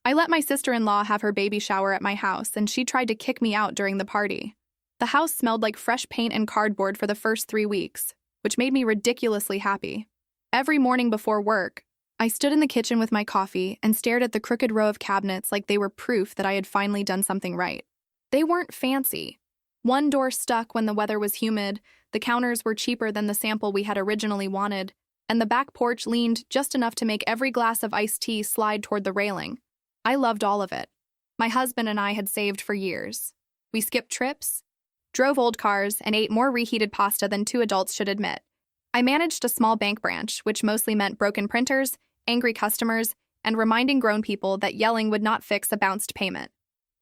I let my sister-in-law have her baby shower at my house, and she tried to kick me out during the party. The house smelled like fresh paint and cardboard for the first 3 weeks, which made me ridiculously happy. Every morning before work, I stood in the kitchen with my coffee and stared at the crooked row of cabinets like they were proof that I had finally done something right. They weren't fancy. One door stuck when the weather was humid, the counters were cheaper than the sample we had originally wanted, and the back porch leaned just enough to make every glass of iced tea slide toward the railing. I loved all of it. My husband and I had saved for years. We skipped trips, drove old cars, and ate more reheated pasta than 2 adults should admit. I managed a small bank branch, which mostly meant broken printers, angry customers, and reminding grown people that yelling would not fix a bounced payment.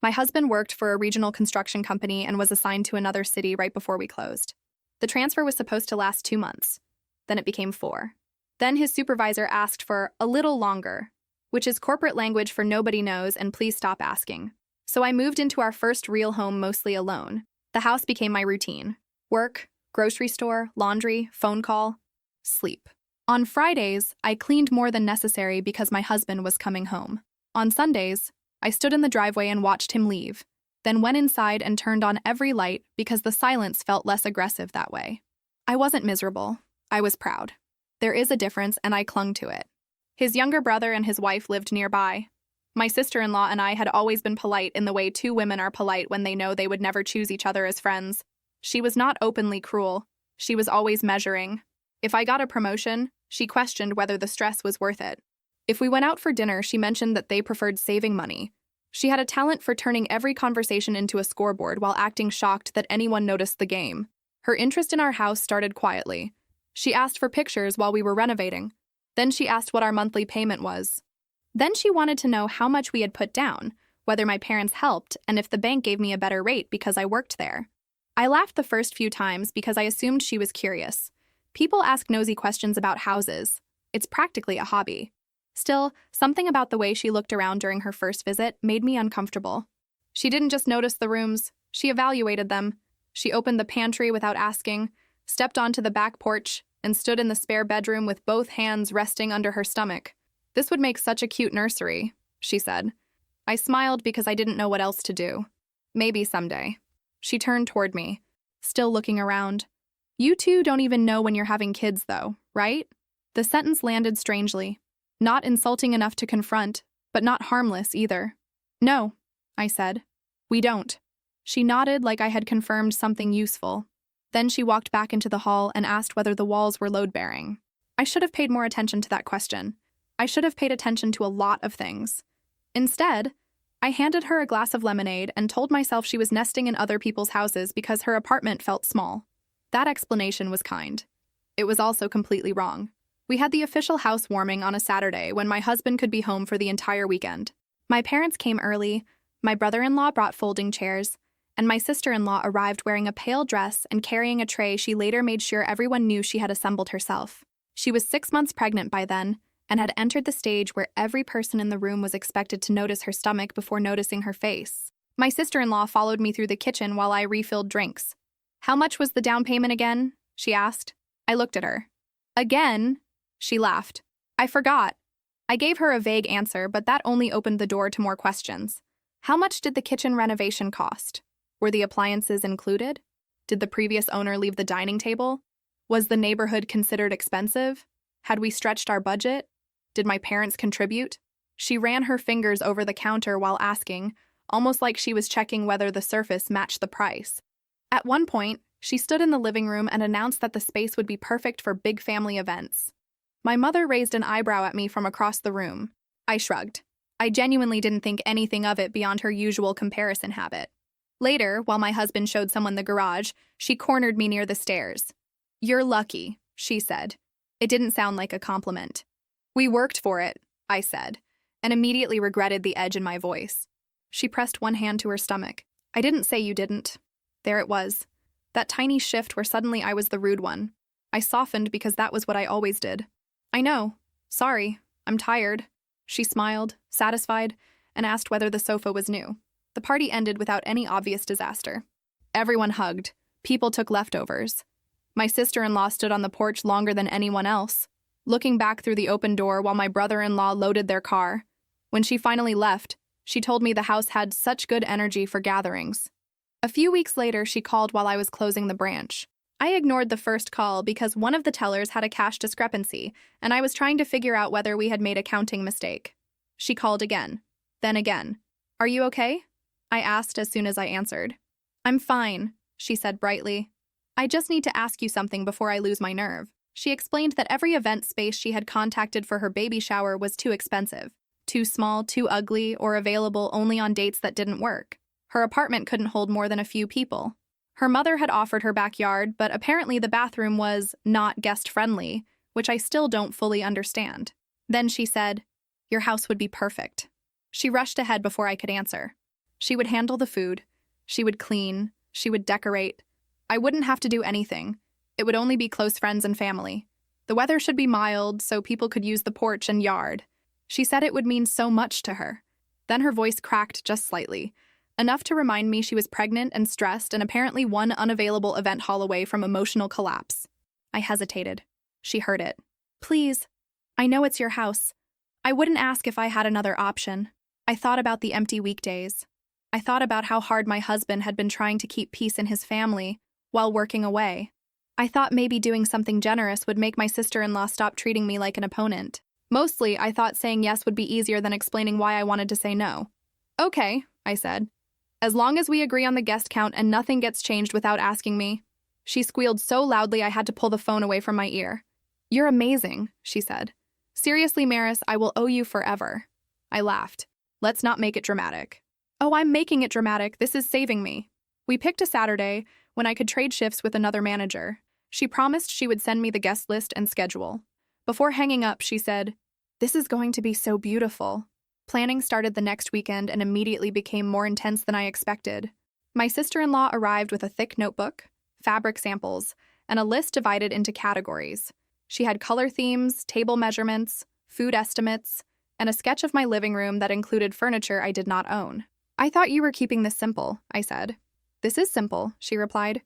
My husband worked for a regional construction company and was assigned to another city right before we closed. The transfer was supposed to last 2 months. Then it became 4. Then his supervisor asked for a little longer, which is corporate language for nobody knows and please stop asking. So I moved into our first real home mostly alone. The house became my routine. Work, grocery store, laundry, phone call, sleep. On Fridays, I cleaned more than necessary because my husband was coming home. On Sundays, I stood in the driveway and watched him leave, then went inside and turned on every light because the silence felt less aggressive that way. I wasn't miserable. I was proud. There is a difference, and I clung to it. His younger brother and his wife lived nearby. My sister-in-law and I had always been polite in the way 2 women are polite when they know they would never choose each other as friends. She was not openly cruel. She was always measuring. If I got a promotion, she questioned whether the stress was worth it. If we went out for dinner, she mentioned that they preferred saving money. She had a talent for turning every conversation into a scoreboard while acting shocked that anyone noticed the game. Her interest in our house started quietly. She asked for pictures while we were renovating. Then she asked what our monthly payment was. Then she wanted to know how much we had put down, whether my parents helped, and if the bank gave me a better rate because I worked there. I laughed the first few times because I assumed she was curious. People ask nosy questions about houses. It's practically a hobby. Still, something about the way she looked around during her first visit made me uncomfortable. She didn't just notice the rooms, she evaluated them. She opened the pantry without asking, stepped onto the back porch, and stood in the spare bedroom with both hands resting under her stomach. "This would make such a cute nursery," she said. I smiled because I didn't know what else to do. "Maybe someday." She turned toward me, still looking around. "You two don't even know when you're having kids, though, right?" The sentence landed strangely. Not insulting enough to confront, but not harmless either. "No," I said. "We don't." She nodded like I had confirmed something useful. Then she walked back into the hall and asked whether the walls were load-bearing. I should have paid more attention to that question. I should have paid attention to a lot of things. Instead, I handed her a glass of lemonade and told myself she was nesting in other people's houses because her apartment felt small. That explanation was kind. It was also completely wrong. We had the official housewarming on a Saturday when my husband could be home for the entire weekend. My parents came early, my brother-in-law brought folding chairs, and my sister-in-law arrived wearing a pale dress and carrying a tray she later made sure everyone knew she had assembled herself. She was 6 months pregnant by then and had entered the stage where every person in the room was expected to notice her stomach before noticing her face. My sister-in-law followed me through the kitchen while I refilled drinks. "How much was the down payment again?" she asked. I looked at her. "Again?" She laughed. "I forgot." I gave her a vague answer, but that only opened the door to more questions. How much did the kitchen renovation cost? Were the appliances included? Did the previous owner leave the dining table? Was the neighborhood considered expensive? Had we stretched our budget? Did my parents contribute? She ran her fingers over the counter while asking, almost like she was checking whether the surface matched the price. At one point, she stood in the living room and announced that the space would be perfect for big family events. My mother raised an eyebrow at me from across the room. I shrugged. I genuinely didn't think anything of it beyond her usual comparison habit. Later, while my husband showed someone the garage, she cornered me near the stairs. "You're lucky," she said. It didn't sound like a compliment. "We worked for it," I said, and immediately regretted the edge in my voice. She pressed one hand to her stomach. "I didn't say you didn't." There it was. That tiny shift where suddenly I was the rude one. I softened because that was what I always did. "I know. Sorry. I'm tired." She smiled, satisfied, and asked whether the sofa was new. The party ended without any obvious disaster. Everyone hugged. People took leftovers. My sister-in-law stood on the porch longer than anyone else, looking back through the open door while my brother-in-law loaded their car. When she finally left, she told me the house had such good energy for gatherings. A few weeks later, she called while I was closing the branch. I ignored the first call because one of the tellers had a cash discrepancy, and I was trying to figure out whether we had made a counting mistake. She called again, then again. "Are you okay?" I asked as soon as I answered. "I'm fine," she said brightly. "I just need to ask you something before I lose my nerve." She explained that every event space she had contacted for her baby shower was too expensive, too small, too ugly, or available only on dates that didn't work. Her apartment couldn't hold more than a few people. Her mother had offered her backyard, but apparently the bathroom was not guest-friendly, which I still don't fully understand. Then she said, "Your house would be perfect." She rushed ahead before I could answer. She would handle the food. She would clean. She would decorate. I wouldn't have to do anything. It would only be close friends and family. The weather should be mild, so people could use the porch and yard. She said it would mean so much to her. Then her voice cracked just slightly, enough to remind me she was pregnant and stressed and apparently one unavailable event hall away from emotional collapse. I hesitated. She heard it. "Please, I know it's your house. I wouldn't ask if I had another option." I thought about the empty weekdays. I thought about how hard my husband had been trying to keep peace in his family while working away. I thought maybe doing something generous would make my sister-in-law stop treating me like an opponent. Mostly, I thought saying yes would be easier than explaining why I wanted to say no. "Okay," I said. "As long as we agree on the guest count and nothing gets changed without asking me." She squealed so loudly I had to pull the phone away from my ear. "You're amazing," she said. "Seriously, Maris, I will owe you forever." I laughed. "Let's not make it dramatic." "Oh, I'm making it dramatic. This is saving me." We picked a Saturday when I could trade shifts with another manager. She promised she would send me the guest list and schedule. Before hanging up, she said, "This is going to be so beautiful." Planning started the next weekend and immediately became more intense than I expected. My sister-in-law arrived with a thick notebook, fabric samples, and a list divided into categories. She had color themes, table measurements, food estimates, and a sketch of my living room that included furniture I did not own. "I thought you were keeping this simple," I said. "This is simple," she replied.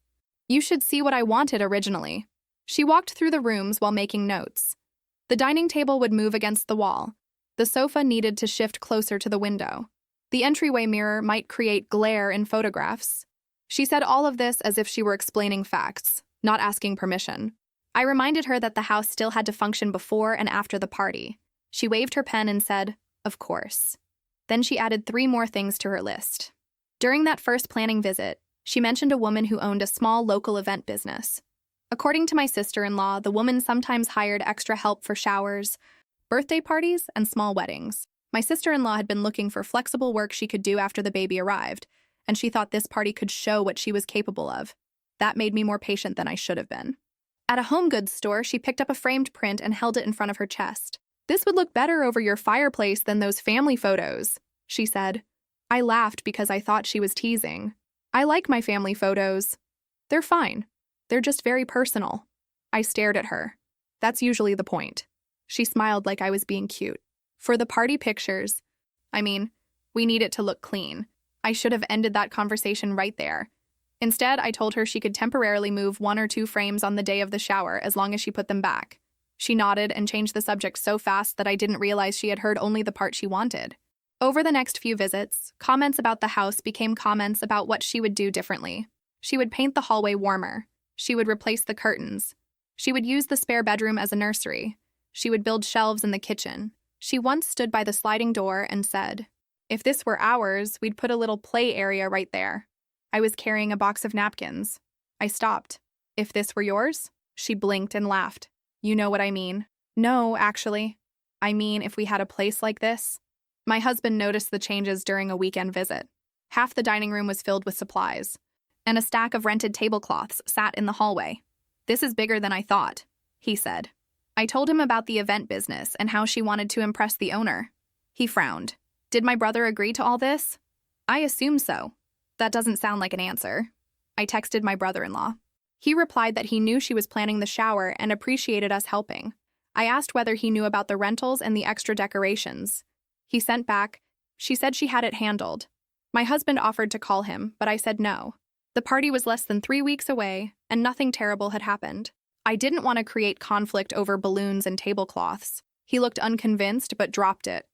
"You should see what I wanted originally." She walked through the rooms while making notes. The dining table would move against the wall. The sofa needed to shift closer to the window. The entryway mirror might create glare in photographs. She said all of this as if she were explaining facts, not asking permission. I reminded her that the house still had to function before and after the party. She waved her pen and said, "Of course." Then she added 3 more things to her list. During that first planning visit, she mentioned a woman who owned a small local event business. According to my sister-in-law, the woman sometimes hired extra help for showers, birthday parties, and small weddings. My sister-in-law had been looking for flexible work she could do after the baby arrived, and she thought this party could show what she was capable of. That made me more patient than I should have been. At a home goods store, she picked up a framed print and held it in front of her chest. "This would look better over your fireplace than those family photos," she said. I laughed because I thought she was teasing. I like my family photos. They're fine. They're just very personal. I stared at her. That's usually the point. She smiled like I was being cute. For the party pictures, we need it to look clean. I should have ended that conversation right there. Instead, I told her she could temporarily move 1 or 2 frames on the day of the shower as long as she put them back. She nodded and changed the subject so fast that I didn't realize she had heard only the part she wanted. Over the next few visits, comments about the house became comments about what she would do differently. She would paint the hallway warmer. She would replace the curtains. She would use the spare bedroom as a nursery. She would build shelves in the kitchen. She once stood by the sliding door and said, "If this were ours, we'd put a little play area right there." I was carrying a box of napkins. I stopped. "If this were yours?" She blinked and laughed. "You know what I mean." "No, actually. I mean, if we had a place like this." My husband noticed the changes during a weekend visit. Half the dining room was filled with supplies, and a stack of rented tablecloths sat in the hallway. "This is bigger than I thought," he said. I told him about the event business and how she wanted to impress the owner. He frowned. Did my brother agree to all this? I assume so. That doesn't sound like an answer. I texted my brother-in-law. He replied that he knew she was planning the shower and appreciated us helping. I asked whether he knew about the rentals and the extra decorations. He sent back, "She said she had it handled." My husband offered to call him, but I said no. The party was less than 3 weeks away, and nothing terrible had happened. I didn't want to create conflict over balloons and tablecloths. He looked unconvinced, but dropped it.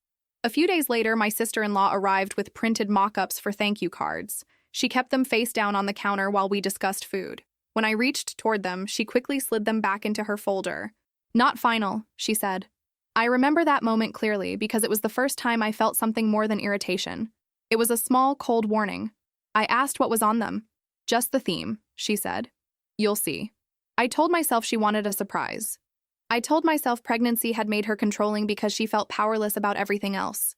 A few days later, my sister-in-law arrived with printed mock-ups for thank you cards. She kept them face down on the counter while we discussed food. When I reached toward them, she quickly slid them back into her folder. "Not final," she said. I remember that moment clearly because it was the first time I felt something more than irritation. It was a small, cold warning. I asked what was on them. "Just the theme," she said. "You'll see." I told myself she wanted a surprise. I told myself pregnancy had made her controlling because she felt powerless about everything else.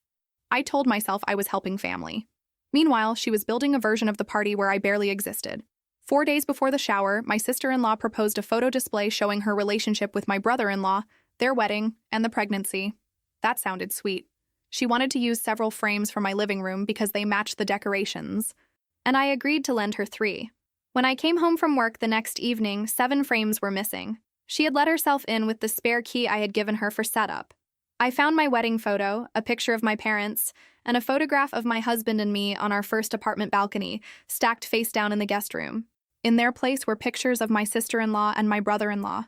I told myself I was helping family. Meanwhile, she was building a version of the party where I barely existed. 4 days before the shower, my sister-in-law proposed a photo display showing her relationship with my brother-in-law, their wedding, and the pregnancy. That sounded sweet. She wanted to use several frames from my living room because they matched the decorations, and I agreed to lend her 3. When I came home from work the next evening, 7 frames were missing. She had let herself in with the spare key I had given her for setup. I found my wedding photo, a picture of my parents, and a photograph of my husband and me on our first apartment balcony, stacked face down in the guest room. In their place were pictures of my sister-in-law and my brother-in-law.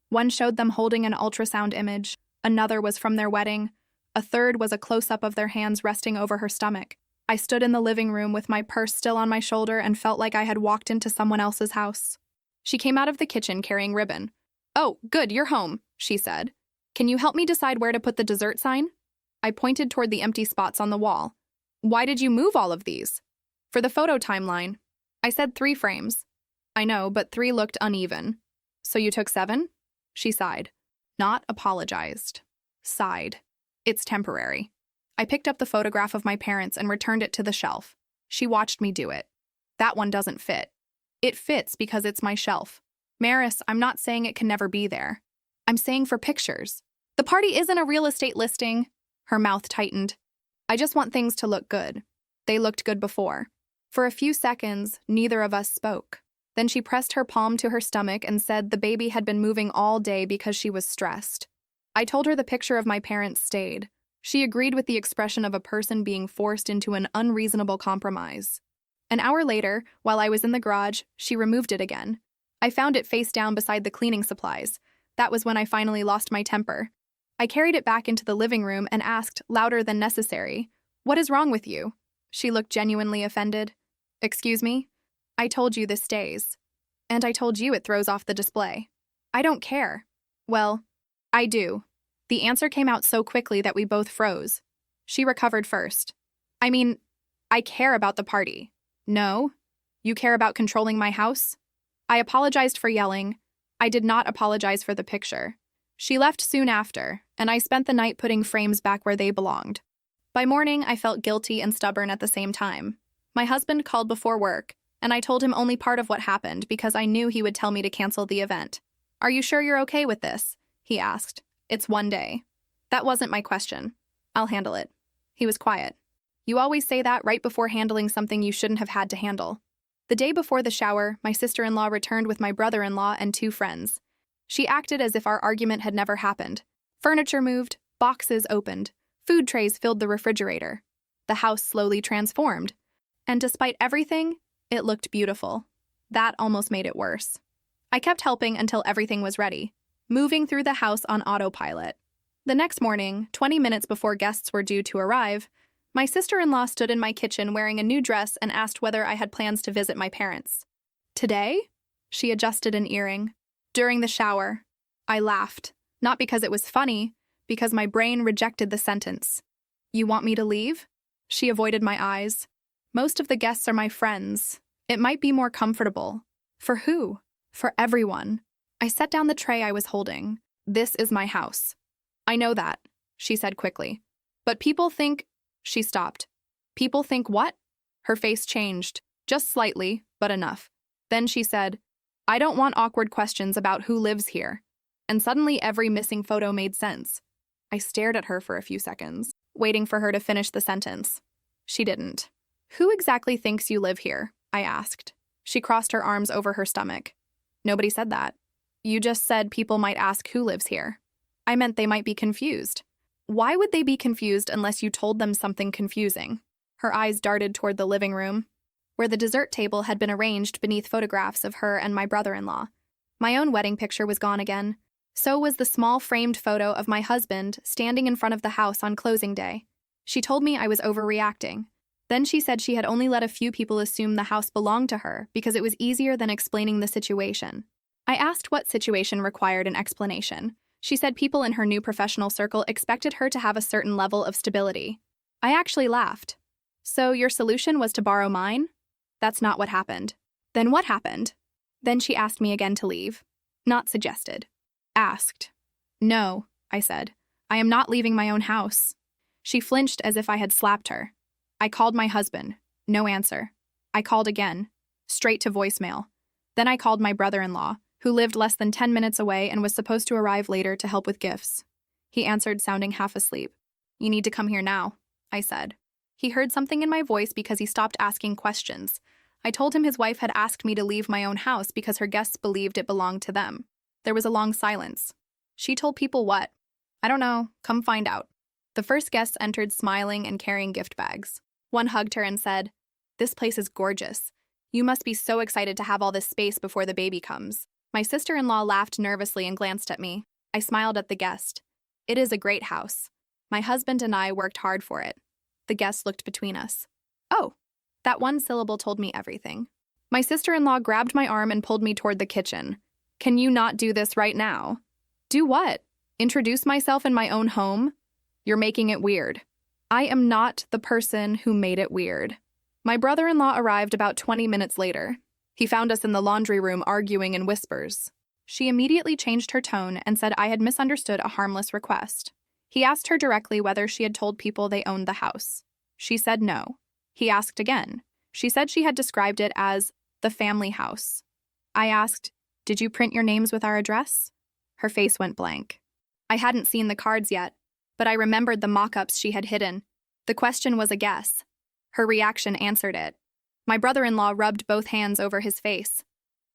One showed them holding an ultrasound image, another was from their wedding, a third was a close-up of their hands resting over her stomach. I stood in the living room with my purse still on my shoulder and felt like I had walked into someone else's house. She came out of the kitchen carrying ribbon. "Oh, good, you're home," she said. "Can you help me decide where to put the dessert sign?" I pointed toward the empty spots on the wall. "Why did you move all of these?" "For the photo timeline." I said 3 frames. "I know, but 3 looked uneven." "So you took 7? She sighed. Not apologized. Sighed. "It's temporary." I picked up the photograph of my parents and returned it to the shelf. She watched me do it. "That one doesn't fit." "It fits because it's my shelf." "Maris, I'm not saying it can never be there. I'm saying for pictures. The party isn't a real estate listing." Her mouth tightened. "I just want things to look good. They looked good before." For a few seconds, neither of us spoke. Then she pressed her palm to her stomach and said the baby had been moving all day because she was stressed. I told her the picture of my parents stayed. She agreed with the expression of a person being forced into an unreasonable compromise. An hour later, while I was in the garage, she removed it again. I found it face down beside the cleaning supplies. That was when I finally lost my temper. I carried it back into the living room and asked, louder than necessary, "What is wrong with you?" She looked genuinely offended. "Excuse me? I told you this stays. And I told you it throws off the display." "I don't care." "Well, I do." The answer came out so quickly that we both froze. She recovered first. "I mean, I care about the party." "No? You care about controlling my house?" I apologized for yelling. I did not apologize for the picture. She left soon after, and I spent the night putting frames back where they belonged. By morning, I felt guilty and stubborn at the same time. My husband called before work, and I told him only part of what happened because I knew he would tell me to cancel the event. "Are you sure you're okay with this?" he asked. "It's 1 day." That wasn't my question. "I'll handle it." He was quiet. "You always say that right before handling something you shouldn't have had to handle." The day before the shower, my sister-in-law returned with my brother-in-law and 2 friends. She acted as if our argument had never happened. Furniture moved, boxes opened, food trays filled the refrigerator. The house slowly transformed. And despite everything, it looked beautiful. That almost made it worse. I kept helping until everything was ready, moving through the house on autopilot. The next morning, 20 minutes before guests were due to arrive, my sister-in-law stood in my kitchen wearing a new dress and asked whether I had plans to visit my parents. "Today?" She adjusted an earring. "During the shower." I laughed, not because it was funny, because my brain rejected the sentence. "You want me to leave?" She avoided my eyes. "Most of the guests are my friends. It might be more comfortable." "For who?" "For everyone." I set down the tray I was holding. "This is my house." "I know that," she said quickly. "But people think—" She stopped. "People think what?" Her face changed, just slightly, but enough. Then she said, "I don't want awkward questions about who lives here." And suddenly every missing photo made sense. I stared at her for a few seconds, waiting for her to finish the sentence. She didn't. "Who exactly thinks you live here?" I asked. She crossed her arms over her stomach. "Nobody said that. You just said people might ask who lives here." I meant they might be confused. "Why would they be confused unless you told them something confusing?" Her eyes darted toward the living room, where the dessert table had been arranged beneath photographs of her and my brother-in-law. My own wedding picture was gone again. So was the small framed photo of my husband standing in front of the house on closing day. She told me I was overreacting. Then she said she had only let a few people assume the house belonged to her because it was easier than explaining the situation. I asked what situation required an explanation. She said people in her new professional circle expected her to have a certain level of stability. I actually laughed. So your solution was to borrow mine? That's not what happened. Then what happened? Then she asked me again to leave. Not suggested. Asked. No, I said. I am not leaving my own house. She flinched as if I had slapped her. I called my husband. No answer. I called again. Straight to voicemail. Then I called my brother-in-law, who lived less than 10 minutes away and was supposed to arrive later to help with gifts. He answered, sounding half asleep. You need to come here now, I said. He heard something in my voice because he stopped asking questions. I told him his wife had asked me to leave my own house because her guests believed it belonged to them. There was a long silence. She told people what? I don't know. Come find out. The first guests entered smiling and carrying gift bags. One hugged her and said, "This place is gorgeous. You must be so excited to have all this space before the baby comes." My sister-in-law laughed nervously and glanced at me. I smiled at the guest. It is a great house. My husband and I worked hard for it. The guest looked between us. Oh, that one syllable told me everything. My sister-in-law grabbed my arm and pulled me toward the kitchen. Can you not do this right now? Do what? Introduce myself in my own home? You're making it weird. I am not the person who made it weird. My brother-in-law arrived about 20 minutes later. He found us in the laundry room arguing in whispers. She immediately changed her tone and said I had misunderstood a harmless request. He asked her directly whether she had told people they owned the house. She said no. He asked again. She said she had described it as the family house. I asked, "Did you print your names with our address?" Her face went blank. I hadn't seen the cards yet, but I remembered the mock-ups she had hidden. The question was a guess. Her reaction answered it. My brother-in-law rubbed both hands over his face.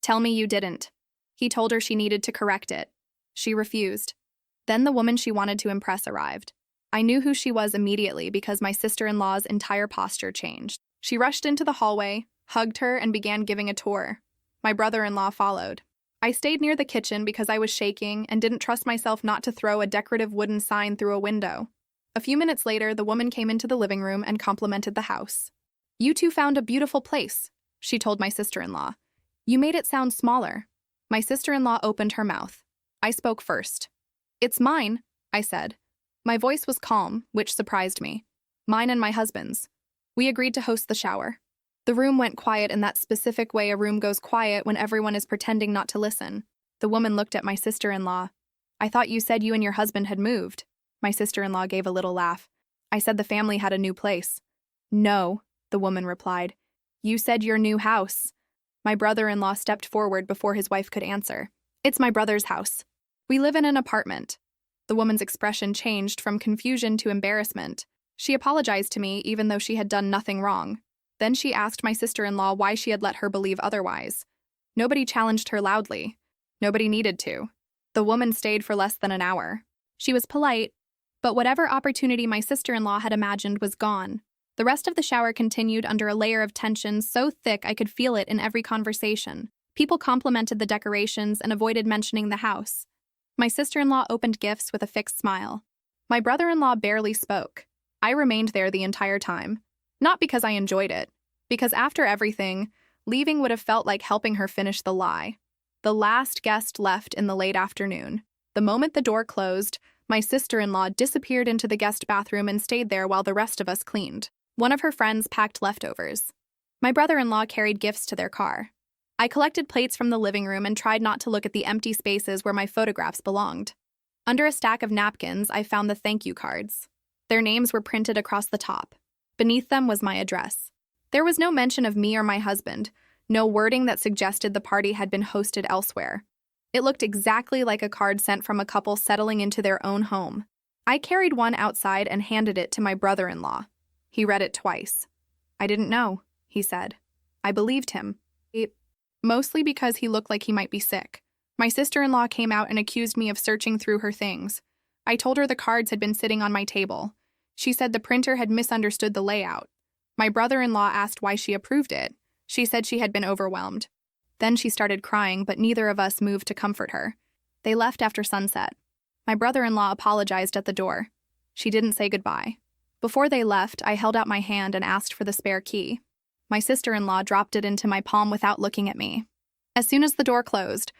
Tell me you didn't. He told her she needed to correct it. She refused. Then the woman she wanted to impress arrived. I knew who she was immediately because my sister-in-law's entire posture changed. She rushed into the hallway, hugged her, and began giving a tour. My brother-in-law followed. I stayed near the kitchen because I was shaking and didn't trust myself not to throw a decorative wooden sign through a window. A few minutes later, the woman came into the living room and complimented the house. You two found a beautiful place, she told my sister-in-law. You made it sound smaller. My sister-in-law opened her mouth. I spoke first. It's mine, I said. My voice was calm, which surprised me. Mine and my husband's. We agreed to host the shower. The room went quiet in that specific way a room goes quiet when everyone is pretending not to listen. The woman looked at my sister-in-law. I thought you said you and your husband had moved. My sister-in-law gave a little laugh. I said the family had a new place. No, the woman replied. You said your new house. My brother-in-law stepped forward before his wife could answer. It's my brother's house. We live in an apartment. The woman's expression changed from confusion to embarrassment. She apologized to me even though she had done nothing wrong. Then she asked my sister-in-law why she had let her believe otherwise. Nobody challenged her loudly. Nobody needed to. The woman stayed for less than an hour. She was polite, but whatever opportunity my sister-in-law had imagined was gone. The rest of the shower continued under a layer of tension so thick I could feel it in every conversation. People complimented the decorations and avoided mentioning the house. My sister-in-law opened gifts with a fixed smile. My brother-in-law barely spoke. I remained there the entire time. Not because I enjoyed it, because after everything, leaving would have felt like helping her finish the lie. The last guest left in the late afternoon. The moment the door closed, my sister-in-law disappeared into the guest bathroom and stayed there while the rest of us cleaned. One of her friends packed leftovers. My brother-in-law carried gifts to their car. I collected plates from the living room and tried not to look at the empty spaces where my photographs belonged. Under a stack of napkins, I found the thank you cards. Their names were printed across the top. Beneath them was my address. There was no mention of me or my husband, no wording that suggested the party had been hosted elsewhere. It looked exactly like a card sent from a couple settling into their own home. I carried one outside and handed it to my brother-in-law. He read it twice. I didn't know, he said. I believed him. Mostly because he looked like he might be sick. My sister-in-law came out and accused me of searching through her things. I told her the cards had been sitting on my table. She said the printer had misunderstood the layout. My brother-in-law asked why she approved it. She said she had been overwhelmed. Then she started crying, but neither of us moved to comfort her. They left after sunset. My brother-in-law apologized at the door. She didn't say goodbye. Before they left, I held out my hand and asked for the spare key. My sister-in-law dropped it into my palm without looking at me. As soon as the door closed,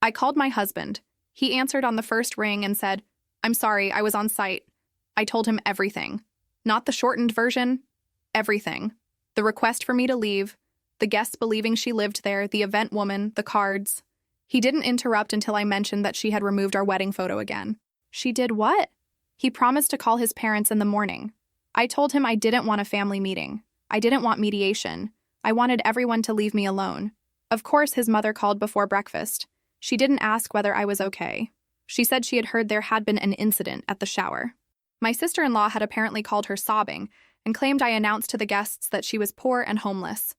I called my husband. He answered on the first ring and said, "I'm sorry, I was on site." I told him everything. Not the shortened version, everything. The request for me to leave, the guests believing she lived there, the event woman, the cards. He didn't interrupt until I mentioned that she had removed our wedding photo again. She did what? He promised to call his parents in the morning. I told him I didn't want a family meeting. I didn't want mediation. I wanted everyone to leave me alone. Of course, his mother called before breakfast. She didn't ask whether I was okay. She said she had heard there had been an incident at the shower. My sister-in-law had apparently called her sobbing and claimed I announced to the guests that she was poor and homeless.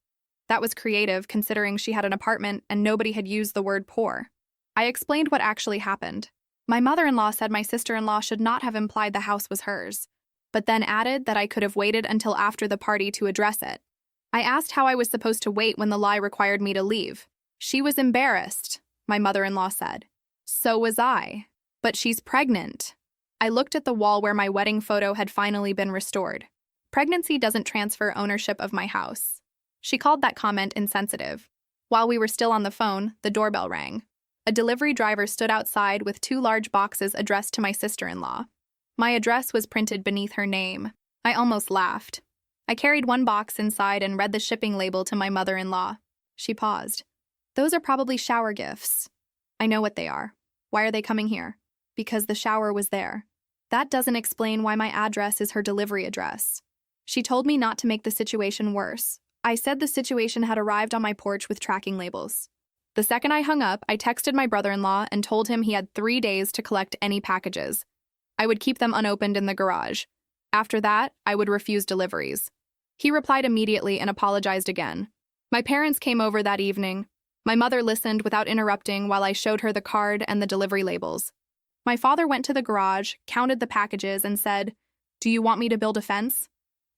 That was creative, considering she had an apartment and nobody had used the word poor. I explained what actually happened. My mother-in-law said my sister-in-law should not have implied the house was hers, but then added that I could have waited until after the party to address it. I asked how I was supposed to wait when the lie required me to leave. She was embarrassed, my mother-in-law said. So was I. But she's pregnant. I looked at the wall where my wedding photo had finally been restored. Pregnancy doesn't transfer ownership of my house. She called that comment insensitive. While we were still on the phone, the doorbell rang. A delivery driver stood outside with 2 large boxes addressed to my sister-in-law. My address was printed beneath her name. I almost laughed. I carried one box inside and read the shipping label to my mother-in-law. She paused. "Those are probably shower gifts." "I know what they are. Why are they coming here?" "Because the shower was there." "That doesn't explain why my address is her delivery address." She told me not to make the situation worse. I said the situation had arrived on my porch with tracking labels. The second I hung up, I texted my brother-in-law and told him he had 3 days to collect any packages. I would keep them unopened in the garage. After that, I would refuse deliveries. He replied immediately and apologized again. My parents came over that evening. My mother listened without interrupting while I showed her the card and the delivery labels. My father went to the garage, counted the packages, and said, "Do you want me to build a fence?"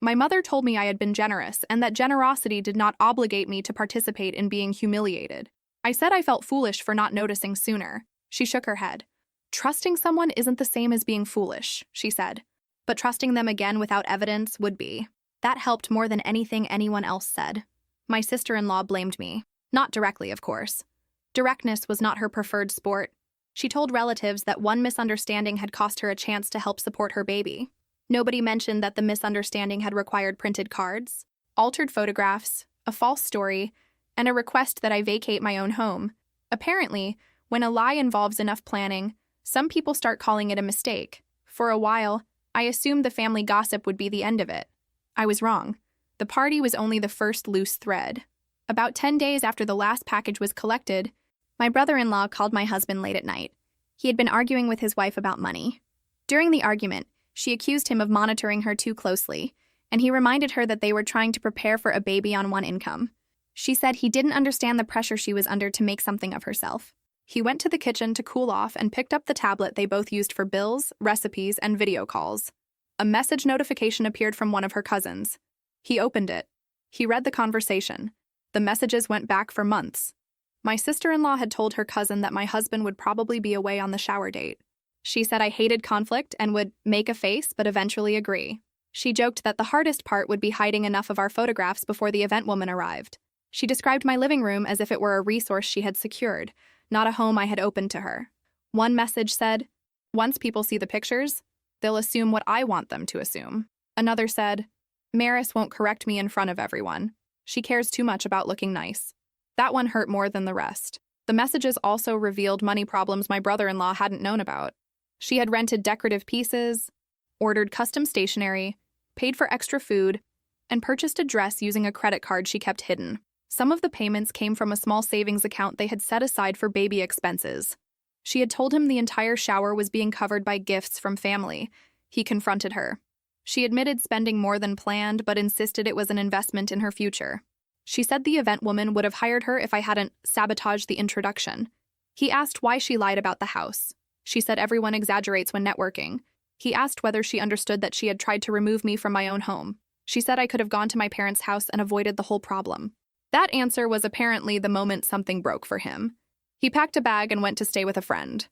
My mother told me I had been generous and that generosity did not obligate me to participate in being humiliated. I said I felt foolish for not noticing sooner. She shook her head. "Trusting someone isn't the same as being foolish," she said. "But trusting them again without evidence would be." That helped more than anything anyone else said. My sister-in-law blamed me. Not directly, of course. Directness was not her preferred sport. She told relatives that one misunderstanding had cost her a chance to help support her baby. Nobody mentioned that the misunderstanding had required printed cards, altered photographs, a false story, and a request that I vacate my own home. Apparently, when a lie involves enough planning, some people start calling it a mistake. For a while, I assumed the family gossip would be the end of it. I was wrong. The party was only the first loose thread. About 10 days after the last package was collected, my brother-in-law called my husband late at night. He had been arguing with his wife about money. During the argument, she accused him of monitoring her too closely, and he reminded her that they were trying to prepare for a baby on one income. She said he didn't understand the pressure she was under to make something of herself. He went to the kitchen to cool off and picked up the tablet they both used for bills, recipes, and video calls. A message notification appeared from one of her cousins. He opened it. He read the conversation. The messages went back for months. My sister-in-law had told her cousin that my husband would probably be away on the shower date. She said I hated conflict and would make a face but eventually agree. She joked that the hardest part would be hiding enough of our photographs before the event woman arrived. She described my living room as if it were a resource she had secured, not a home I had opened to her. One message said, "Once people see the pictures, they'll assume what I want them to assume." Another said, "Maris won't correct me in front of everyone. She cares too much about looking nice." That one hurt more than the rest. The messages also revealed money problems my brother-in-law hadn't known about. She had rented decorative pieces, ordered custom stationery, paid for extra food, and purchased a dress using a credit card she kept hidden. Some of the payments came from a small savings account they had set aside for baby expenses. She had told him the entire shower was being covered by gifts from family. He confronted her. She admitted spending more than planned, but insisted it was an investment in her future. She said the event woman would have hired her if I hadn't sabotaged the introduction. He asked why she lied about the house. She said everyone exaggerates when networking. He asked whether she understood that she had tried to remove me from my own home. She said I could have gone to my parents' house and avoided the whole problem. That answer was apparently the moment something broke for him. He packed a bag and went to stay with a friend.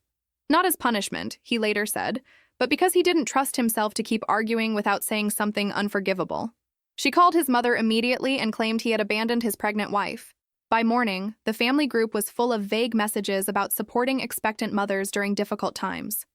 Not as punishment, he later said, but because he didn't trust himself to keep arguing without saying something unforgivable. She called his mother immediately and claimed he had abandoned his pregnant wife. By morning, the family group was full of vague messages about supporting expectant mothers during difficult times.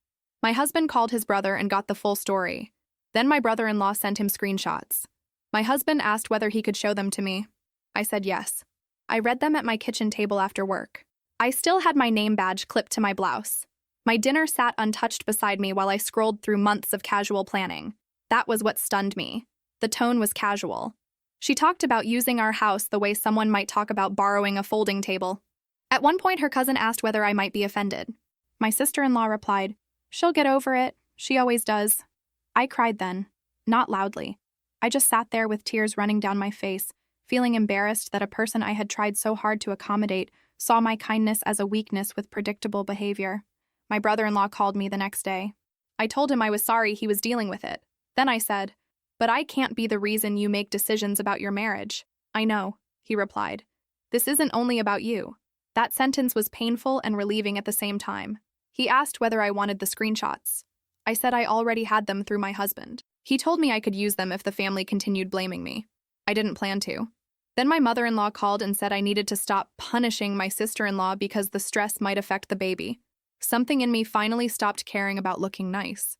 My husband called his brother and got the full story. Then my brother-in-law sent him screenshots. My husband asked whether he could show them to me. I said yes. I read them at my kitchen table after work. I still had my name badge clipped to my blouse. My dinner sat untouched beside me while I scrolled through months of casual planning. That was what stunned me. The tone was casual. She talked about using our house the way someone might talk about borrowing a folding table. At one point, her cousin asked whether I might be offended. My sister-in-law replied, "She'll get over it. She always does." I cried then, not loudly. I just sat there with tears running down my face, feeling embarrassed that a person I had tried so hard to accommodate saw my kindness as a weakness with predictable behavior. My brother-in-law called me the next day. I told him I was sorry he was dealing with it. Then I said, "But I can't be the reason you make decisions about your marriage." "I know," he replied. "This isn't only about you." That sentence was painful and relieving at the same time. He asked whether I wanted the screenshots. I said I already had them through my husband. He told me I could use them if the family continued blaming me. I didn't plan to. Then my mother-in-law called and said I needed to stop punishing my sister-in-law because the stress might affect the baby. Something in me finally stopped caring about looking nice.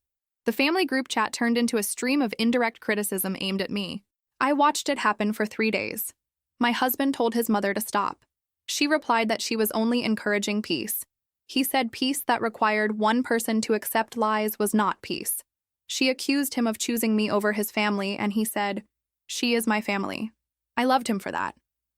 The family group chat turned into a stream of indirect criticism aimed at me. I watched it happen for 3 days. My husband told his mother to stop. She replied that she was only encouraging peace. He said peace that required one person to accept lies was not peace. She accused him of choosing me over his family, and he said, "She is my family." I loved him for that.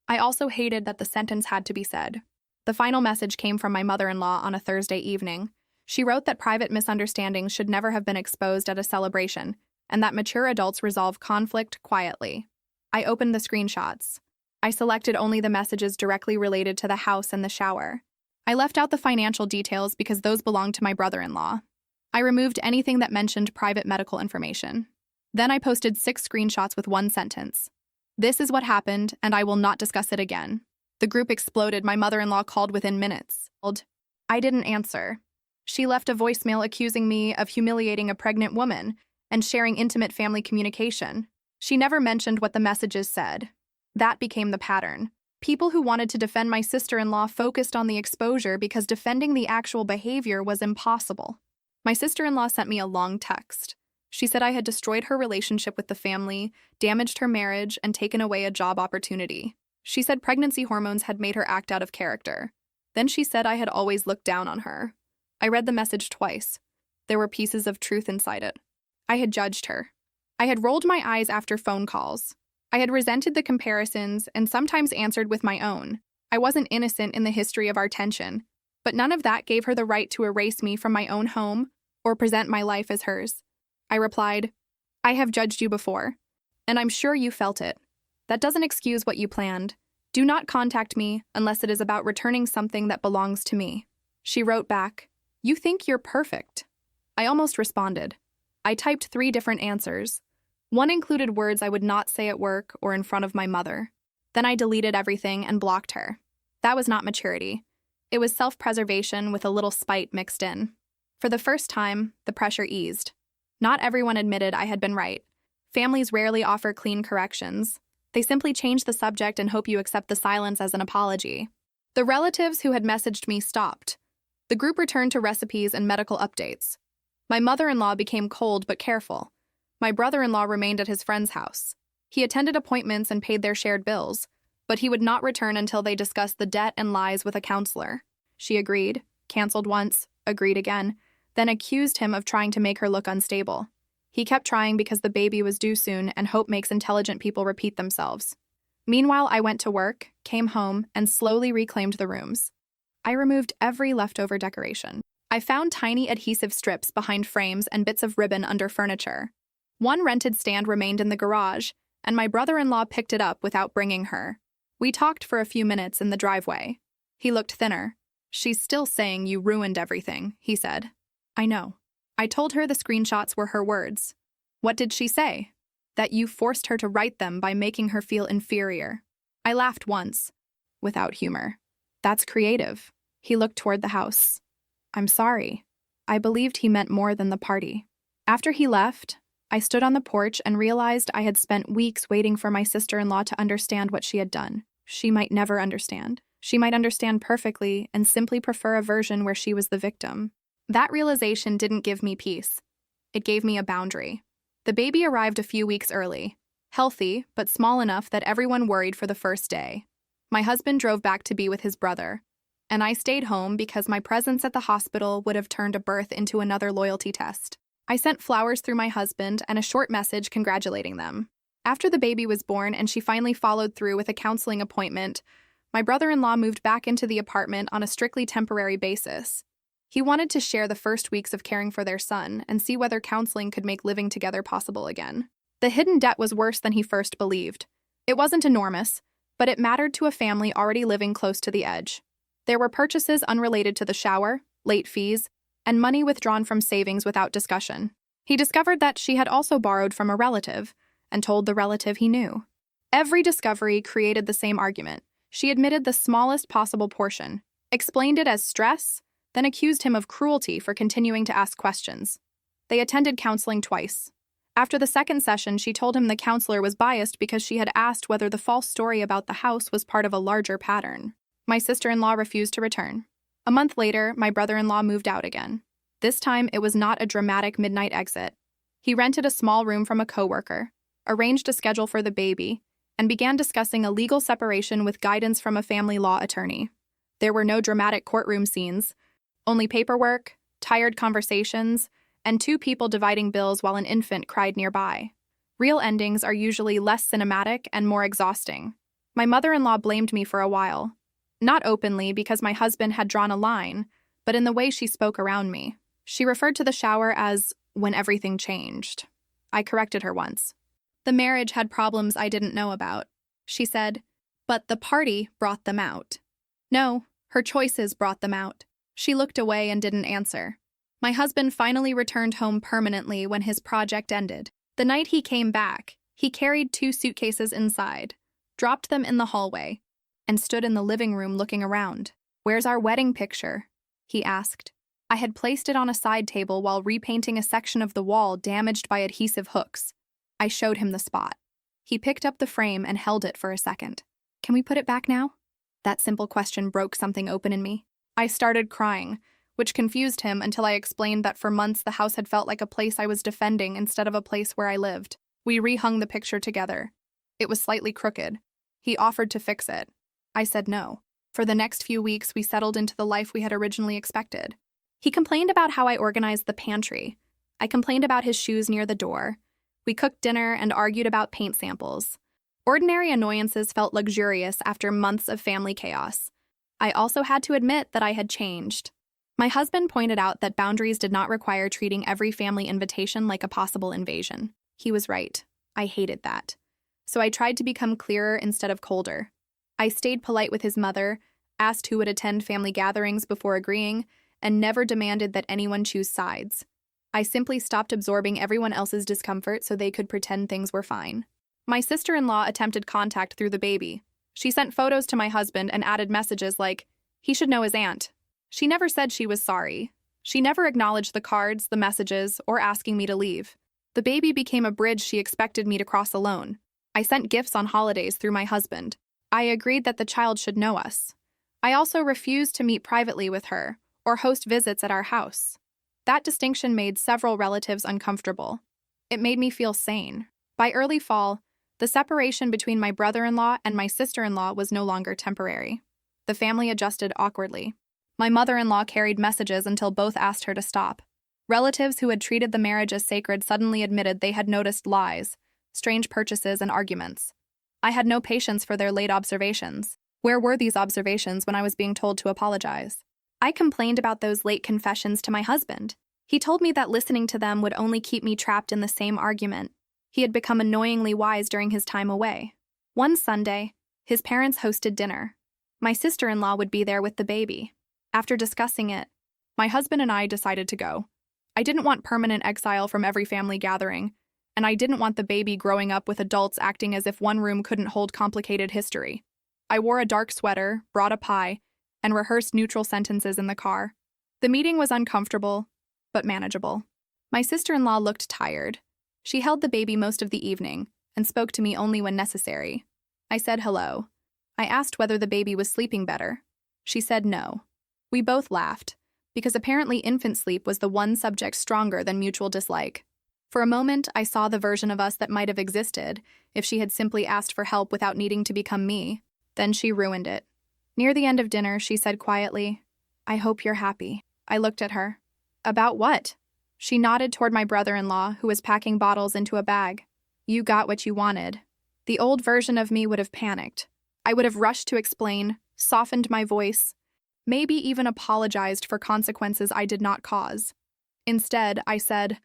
I also hated that the sentence had to be said. The final message came from my mother-in-law on a Thursday evening. She wrote that private misunderstandings should never have been exposed at a celebration, and that mature adults resolve conflict quietly. I opened the screenshots. I selected only the messages directly related to the house and the shower. I left out the financial details because those belonged to my brother-in-law. I removed anything that mentioned private medical information. Then I posted 6 screenshots with one sentence. "This is what happened, and I will not discuss it again." The group exploded. My mother-in-law called within minutes. I didn't answer. She left a voicemail accusing me of humiliating a pregnant woman and sharing intimate family communication. She never mentioned what the messages said. That became the pattern. People who wanted to defend my sister-in-law focused on the exposure because defending the actual behavior was impossible. My sister-in-law sent me a long text. She said I had destroyed her relationship with the family, damaged her marriage, and taken away a job opportunity. She said pregnancy hormones had made her act out of character. Then she said I had always looked down on her. I read the message twice. There were pieces of truth inside it. I had judged her. I had rolled my eyes after phone calls. I had resented the comparisons and sometimes answered with my own. I wasn't innocent in the history of our tension, but none of that gave her the right to erase me from my own home or present my life as hers. I replied, "I have judged you before, and I'm sure you felt it. That doesn't excuse what you planned. Do not contact me unless it is about returning something that belongs to me." She wrote back, "You think you're perfect." I almost responded. I typed 3 different answers. One included words I would not say at work or in front of my mother. Then I deleted everything and blocked her. That was not maturity. It was self-preservation with a little spite mixed in. For the first time, the pressure eased. Not everyone admitted I had been right. Families rarely offer clean corrections. They simply change the subject and hope you accept the silence as an apology. The relatives who had messaged me stopped. The group returned to recipes and medical updates. My mother-in-law became cold but careful. My brother-in-law remained at his friend's house. He attended appointments and paid their shared bills, but he would not return until they discussed the debt and lies with a counselor. She agreed, canceled once, agreed again, then accused him of trying to make her look unstable. He kept trying because the baby was due soon, and hope makes intelligent people repeat themselves. Meanwhile, I went to work, came home, and slowly reclaimed the rooms. I removed every leftover decoration. I found tiny adhesive strips behind frames and bits of ribbon under furniture. One rented stand remained in the garage, and my brother-in-law picked it up without bringing her. We talked for a few minutes in the driveway. He looked thinner. "She's still saying you ruined everything," he said. "I know." I told her the screenshots were her words. "What did she say?" "That you forced her to write them by making her feel inferior." I laughed once, without humor. "That's creative." He looked toward the house. "I'm sorry. I believed he meant more than the party." After he left, I stood on the porch and realized I had spent weeks waiting for my sister-in-law to understand what she had done. She might never understand. She might understand perfectly and simply prefer a version where she was the victim. That realization didn't give me peace. It gave me a boundary. The baby arrived a few weeks early, healthy, but small enough that everyone worried for the first day. My husband drove back to be with his brother, and I stayed home because my presence at the hospital would have turned a birth into another loyalty test. I sent flowers through my husband and a short message congratulating them. After the baby was born and she finally followed through with a counseling appointment, my brother-in-law moved back into the apartment on a strictly temporary basis. He wanted to share the first weeks of caring for their son and see whether counseling could make living together possible again. The hidden debt was worse than he first believed. It wasn't enormous, but it mattered to a family already living close to the edge. There were purchases unrelated to the shower, late fees, and money withdrawn from savings without discussion. He discovered that she had also borrowed from a relative and told the relative he knew. Every discovery created the same argument. She admitted the smallest possible portion, explained it as stress, then accused him of cruelty for continuing to ask questions. They attended counseling twice. After the second session, she told him the counselor was biased because she had asked whether the false story about the house was part of a larger pattern. My sister-in-law refused to return. A month later, my brother-in-law moved out again. This time, it was not a dramatic midnight exit. He rented a small room from a coworker, arranged a schedule for the baby, and began discussing a legal separation with guidance from a family law attorney. There were no dramatic courtroom scenes, only paperwork, tired conversations, and two people dividing bills while an infant cried nearby. Real endings are usually less cinematic and more exhausting. My mother-in-law blamed me for a while. Not openly because my husband had drawn a line, but in the way she spoke around me. She referred to the shower as when everything changed. I corrected her once. The marriage had problems I didn't know about. She said, but the party brought them out. No, her choices brought them out. She looked away and didn't answer. My husband finally returned home permanently when his project ended. The night he came back, he carried 2 suitcases inside, dropped them in the hallway, and stood in the living room looking around. "Where's our wedding picture?" he asked. I had placed it on a side table while repainting a section of the wall damaged by adhesive hooks. I showed him the spot. He picked up the frame and held it for a second. "Can we put it back now?" That simple question broke something open in me. I started crying, which confused him until I explained that for months the house had felt like a place I was defending instead of a place where I lived. We rehung the picture together. It was slightly crooked. He offered to fix it. I said no. For the next few weeks, we settled into the life we had originally expected. He complained about how I organized the pantry. I complained about his shoes near the door. We cooked dinner and argued about paint samples. Ordinary annoyances felt luxurious after months of family chaos. I also had to admit that I had changed. My husband pointed out that boundaries did not require treating every family invitation like a possible invasion. He was right. I hated that. So I tried to become clearer instead of colder. I stayed polite with his mother, asked who would attend family gatherings before agreeing, and never demanded that anyone choose sides. I simply stopped absorbing everyone else's discomfort so they could pretend things were fine. My sister-in-law attempted contact through the baby. She sent photos to my husband and added messages like, "He should know his aunt." She never said she was sorry. She never acknowledged the cards, the messages, or asking me to leave. The baby became a bridge she expected me to cross alone. I sent gifts on holidays through my husband. I agreed that the child should know us. I also refused to meet privately with her or host visits at our house. That distinction made several relatives uncomfortable. It made me feel sane. By early fall, the separation between my brother-in-law and my sister-in-law was no longer temporary. The family adjusted awkwardly. My mother-in-law carried messages until both asked her to stop. Relatives who had treated the marriage as sacred suddenly admitted they had noticed lies, strange purchases, and arguments. I had no patience for their late observations. Where were these observations when I was being told to apologize? I complained about those late confessions to my husband. He told me that listening to them would only keep me trapped in the same argument. He had become annoyingly wise during his time away. One Sunday, his parents hosted dinner. My sister-in-law would be there with the baby. After discussing it, my husband and I decided to go. I didn't want permanent exile from every family gathering, and I didn't want the baby growing up with adults acting as if one room couldn't hold complicated history. I wore a dark sweater, brought a pie, and rehearsed neutral sentences in the car. The meeting was uncomfortable, but manageable. My sister-in-law looked tired. She held the baby most of the evening and spoke to me only when necessary. I said hello. I asked whether the baby was sleeping better. She said no. We both laughed, because apparently infant sleep was the one subject stronger than mutual dislike. For a moment, I saw the version of us that might have existed if she had simply asked for help without needing to become me. Then she ruined it. Near the end of dinner, she said quietly, "I hope you're happy." I looked at her. "About what?" She nodded toward my brother-in-law, who was packing bottles into a bag. "You got what you wanted." The old version of me would have panicked. I would have rushed to explain, softened my voice, maybe even apologized for consequences I did not cause. Instead, I said,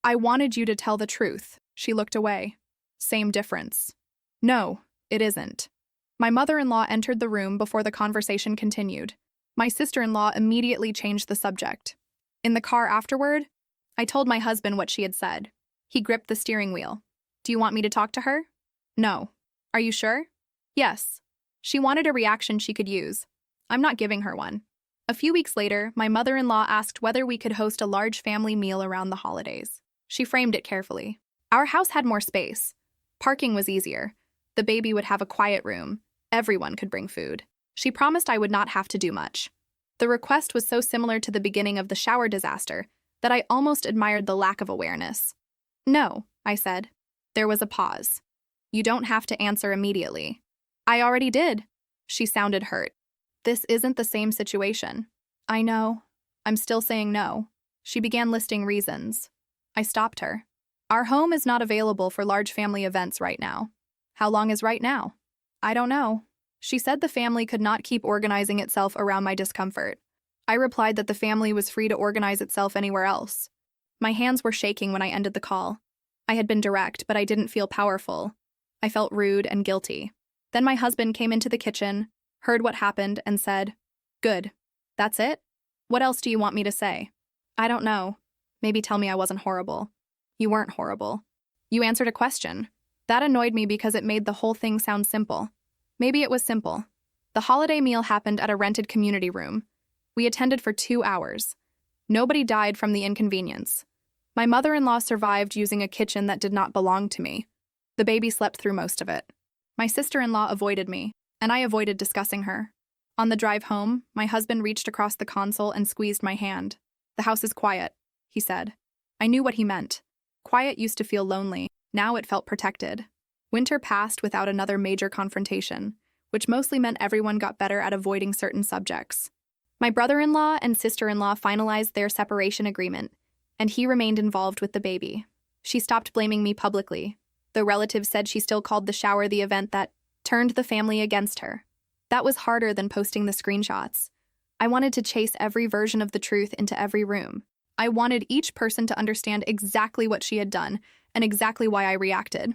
"I wanted you to tell the truth." She looked away. Same difference. "No, it isn't." My mother-in-law entered the room before the conversation continued. My sister-in-law immediately changed the subject. In the car afterward, I told my husband what she had said. He gripped the steering wheel. "Do you want me to talk to her?" "No." "Are you sure?" "Yes." She wanted a reaction she could use. I'm not giving her one. A few weeks later, my mother-in-law asked whether we could host a large family meal around the holidays. She framed it carefully. Our house had more space. Parking was easier. The baby would have a quiet room. Everyone could bring food. She promised I would not have to do much. The request was so similar to the beginning of the shower disaster that I almost admired the lack of awareness. "No," I said. There was a pause. "You don't have to answer immediately." "I already did." She sounded hurt. "This isn't the same situation." "I know. I'm still saying no." She began listing reasons. I stopped her. "Our home is not available for large family events right now." "How long is right now?" "I don't know." She said the family could not keep organizing itself around my discomfort. I replied that the family was free to organize itself anywhere else. My hands were shaking when I ended the call. I had been direct, but I didn't feel powerful. I felt rude and guilty. Then my husband came into the kitchen, heard what happened, and said, "Good. That's it? What else do you want me to say?" "I don't know. Maybe tell me I wasn't horrible." "You weren't horrible. You answered a question." That annoyed me because it made the whole thing sound simple. Maybe it was simple. The holiday meal happened at a rented community room. We attended for 2 hours. Nobody died from the inconvenience. My mother-in-law survived using a kitchen that did not belong to me. The baby slept through most of it. My sister-in-law avoided me, and I avoided discussing her. On the drive home, my husband reached across the console and squeezed my hand. "The house is quiet," he said. I knew what he meant. Quiet used to feel lonely. Now it felt protected. Winter passed without another major confrontation, which mostly meant everyone got better at avoiding certain subjects. My brother-in-law and sister-in-law finalized their separation agreement, and he remained involved with the baby. She stopped blaming me publicly, though relatives said she still called the shower the event that turned the family against her. That was harder than posting the screenshots. I wanted to chase every version of the truth into every room. I wanted each person to understand exactly what she had done and exactly why I reacted.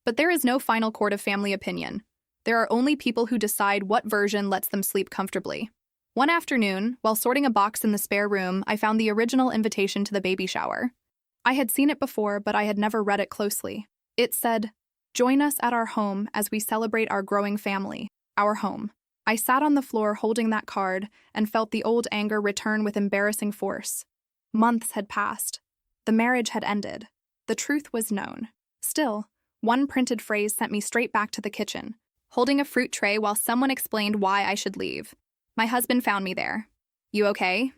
But there is no final court of family opinion. There are only people who decide what version lets them sleep comfortably. One afternoon, while sorting a box in the spare room, I found the original invitation to the baby shower. I had seen it before, but I had never read it closely. It said, "Join us at our home as we celebrate our growing family, our home." I sat on the floor holding that card and felt the old anger return with embarrassing force. Months had passed. The marriage had ended. The truth was known. Still, one printed phrase sent me straight back to the kitchen, holding a fruit tray while someone explained why I should leave. My husband found me there. "You okay?"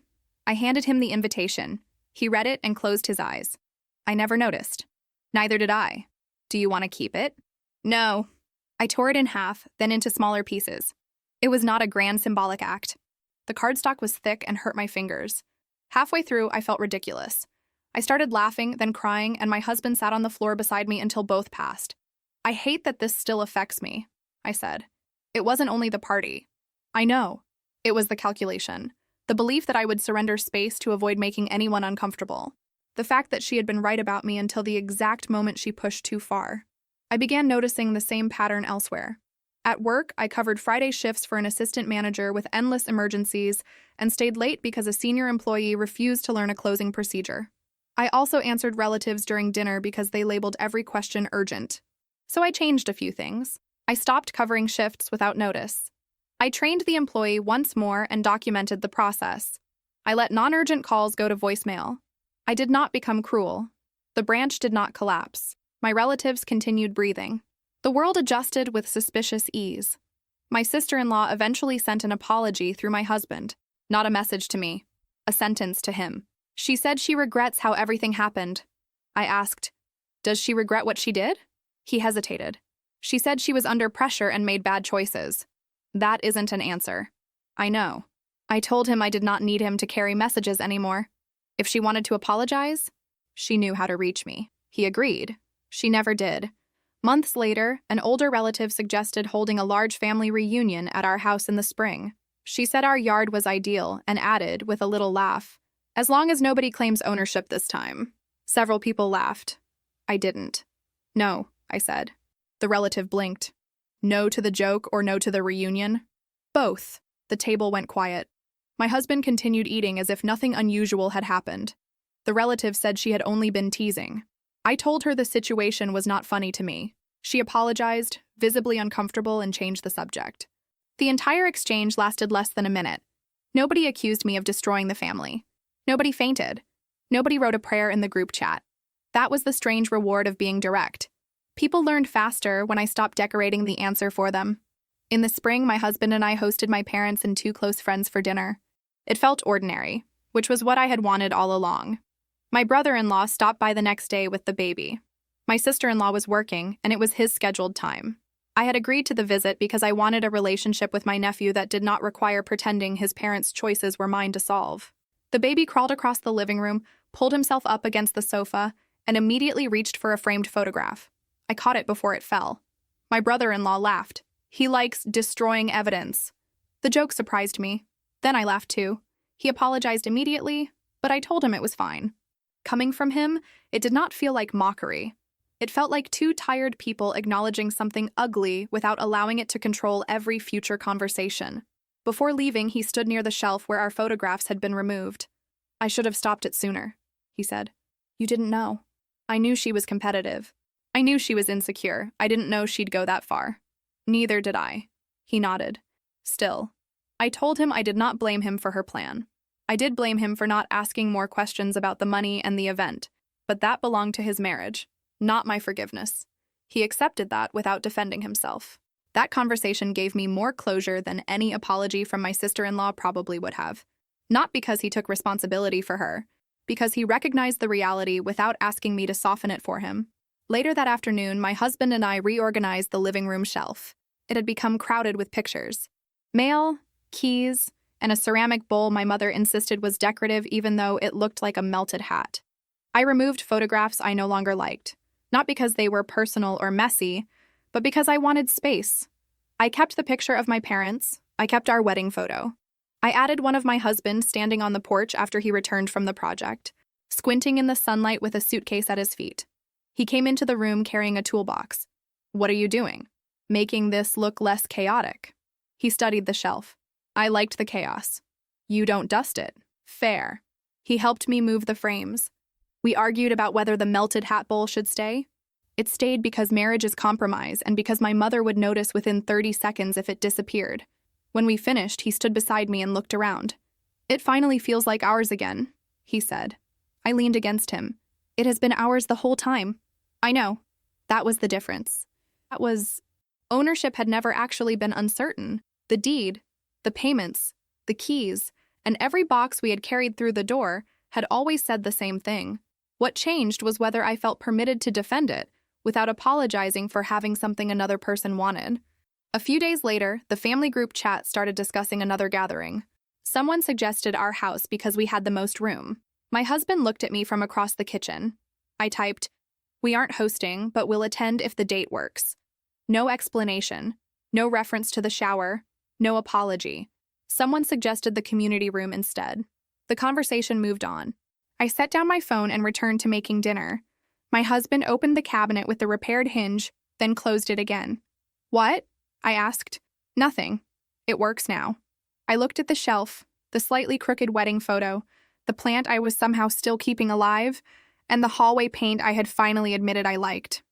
I handed him the invitation. He read it and closed his eyes. I never noticed. Neither did I. "Do you want to keep it?" "No." I tore it in half, then into smaller pieces. It was not a grand symbolic act. The cardstock was thick and hurt my fingers. Halfway through, I felt ridiculous. I started laughing, then crying, and my husband sat on the floor beside me until both passed. "I hate that this still affects me," I said. "It wasn't only the party." "I know. It was the calculation. The belief that I would surrender space to avoid making anyone uncomfortable. The fact that she had been right about me until the exact moment she pushed too far. I began noticing the same pattern elsewhere. At work, I covered Friday shifts for an assistant manager with endless emergencies and stayed late because a senior employee refused to learn a closing procedure. I also answered relatives during dinner because they labeled every question urgent. So I changed a few things. I stopped covering shifts without notice. I trained the employee once more and documented the process. I let non-urgent calls go to voicemail. I did not become cruel. The branch did not collapse. My relatives continued breathing. The world adjusted with suspicious ease. My sister-in-law eventually sent an apology through my husband, not a message to me, a sentence to him. She said she regrets how everything happened. I asked, "Does she regret what she did?" He hesitated. She said she was under pressure and made bad choices. That isn't an answer. I know. I told him I did not need him to carry messages anymore. If she wanted to apologize, she knew how to reach me. He agreed. She never did. Months later, an older relative suggested holding a large family reunion at our house in the spring. She said our yard was ideal and added, with a little laugh, "As long as nobody claims ownership this time." Several people laughed. I didn't. "No," I said. The relative blinked. No to the joke or no to the reunion? Both. The table went quiet. My husband continued eating as if nothing unusual had happened. The relative said she had only been teasing. I told her the situation was not funny to me. She apologized, visibly uncomfortable, and changed the subject. The entire exchange lasted less than a minute. Nobody accused me of destroying the family. Nobody fainted. Nobody wrote a prayer in the group chat. That was the strange reward of being direct. People learned faster when I stopped decorating the answer for them. In the spring, my husband and I hosted my parents and 2 close friends for dinner. It felt ordinary, which was what I had wanted all along. My brother-in-law stopped by the next day with the baby. My sister-in-law was working, and it was his scheduled time. I had agreed to the visit because I wanted a relationship with my nephew that did not require pretending his parents' choices were mine to solve. The baby crawled across the living room, pulled himself up against the sofa, and immediately reached for a framed photograph. I caught it before it fell. My brother-in-law laughed. He likes destroying evidence. The joke surprised me. Then I laughed too. He apologized immediately, but I told him it was fine. Coming from him, it did not feel like mockery. It felt like 2 tired people acknowledging something ugly without allowing it to control every future conversation. Before leaving, he stood near the shelf where our photographs had been removed. "I should have stopped it sooner," he said. "You didn't know." I knew she was competitive. I knew she was insecure. I didn't know she'd go that far. Neither did I. He nodded. Still, I told him I did not blame him for her plan. I did blame him for not asking more questions about the money and the event, but that belonged to his marriage, not my forgiveness. He accepted that without defending himself. That conversation gave me more closure than any apology from my sister-in-law probably would have. Not because he took responsibility for her, because he recognized the reality without asking me to soften it for him. Later that afternoon, my husband and I reorganized the living room shelf. It had become crowded with pictures. Mail, keys, and a ceramic bowl my mother insisted was decorative even though it looked like a melted hat. I removed photographs I no longer liked, not because they were personal or messy, but because I wanted space. I kept the picture of my parents. I kept our wedding photo. I added one of my husband standing on the porch after he returned from the project, squinting in the sunlight with a suitcase at his feet. He came into the room carrying a toolbox. "What are you doing?" "Making this look less chaotic." He studied the shelf. I liked the chaos. "You don't dust it." "Fair." He helped me move the frames. We argued about whether the melted hat bowl should stay. It stayed because marriage is compromise and because my mother would notice within 30 seconds if it disappeared. When we finished, he stood beside me and looked around. "It finally feels like ours again," he said. I leaned against him. "It has been ours the whole time." "I know." That was the difference. Ownership had never actually been uncertain. The deed, the payments, the keys, and every box we had carried through the door had always said the same thing. What changed was whether I felt permitted to defend it without apologizing for having something another person wanted. A few days later, the family group chat started discussing another gathering. Someone suggested our house because we had the most room. My husband looked at me from across the kitchen. I typed, "We aren't hosting, but we'll attend if the date works." No explanation, no reference to the shower, no apology. Someone suggested the community room instead. The conversation moved on. I set down my phone and returned to making dinner. My husband opened the cabinet with the repaired hinge, then closed it again. "What?" I asked. "Nothing. It works now." I looked at the shelf, the slightly crooked wedding photo, the plant I was somehow still keeping alive, and the hallway paint I had finally admitted I liked.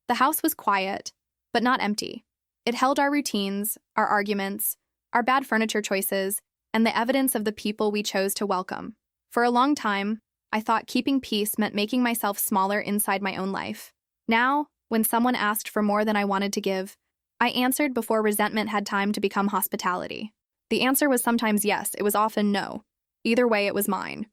The house was quiet, but not empty. It held our routines, our arguments, our bad furniture choices, and the evidence of the people we chose to welcome. For a long time, I thought keeping peace meant making myself smaller inside my own life. Now, when someone asked for more than I wanted to give, I answered before resentment had time to become hospitality. The answer was sometimes yes, it was often no. Either way, it was mine.